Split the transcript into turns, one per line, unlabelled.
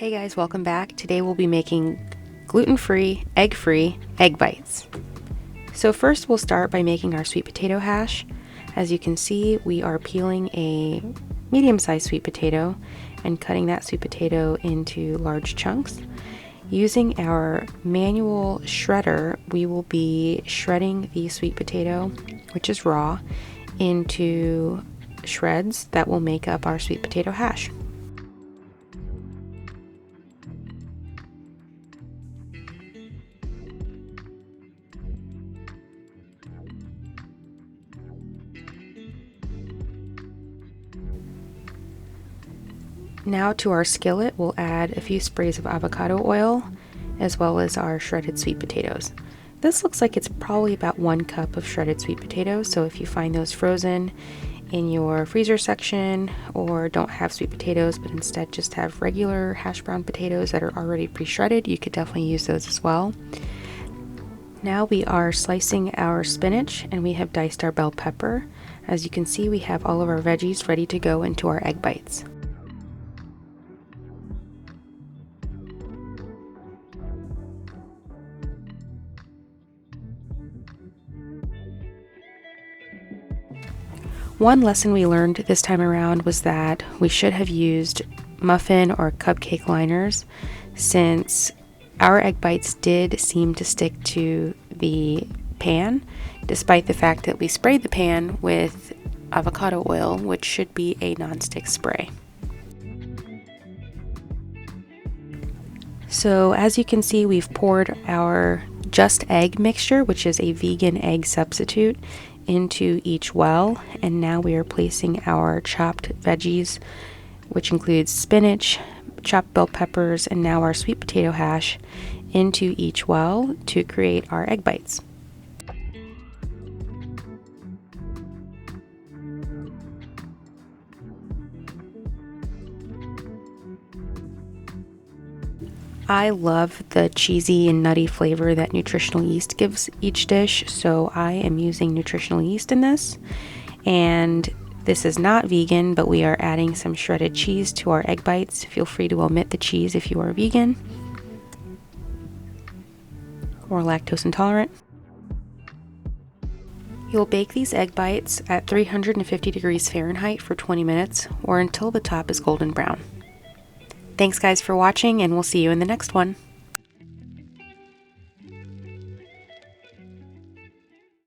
Hey guys, welcome back. Today we'll be making gluten-free, egg-free egg bites. So first we'll start by making our sweet potato hash. As you can see, we are peeling a medium-sized sweet potato and cutting that sweet potato into large chunks. Using our manual shredder, we will be shredding the sweet potato, which is raw, into shreds that will make up our sweet potato hash. Now to our skillet, we'll add a few sprays of avocado oil as well as our shredded sweet potatoes. This looks like it's probably about 1 cup of shredded sweet potatoes, so if you find those frozen in your freezer section or don't have sweet potatoes but instead just have regular hash brown potatoes that are already pre-shredded, you could definitely use those as well. Now we are slicing our spinach and we have diced our bell pepper. As you can see, we have all of our veggies ready to go into our egg bites. One lesson we learned this time around was that we should have used muffin or cupcake liners, since our egg bites did seem to stick to the pan, despite the fact that we sprayed the pan with avocado oil, which should be a non-stick spray. So as you can see, we've poured our just egg mixture, which is a vegan egg substitute, into each well, and now we are placing our chopped veggies, which includes spinach, chopped bell peppers, and now our sweet potato hash, into each well to create our egg bites. I love the cheesy and nutty flavor that nutritional yeast gives each dish, so I am using nutritional yeast in this. And this is not vegan, but we are adding some shredded cheese to our egg bites. Feel free to omit the cheese if you are vegan or lactose intolerant. You'll bake these egg bites at 350 degrees Fahrenheit for 20 minutes or until the top is golden brown. Thanks guys for watching, and we'll see you in the next one.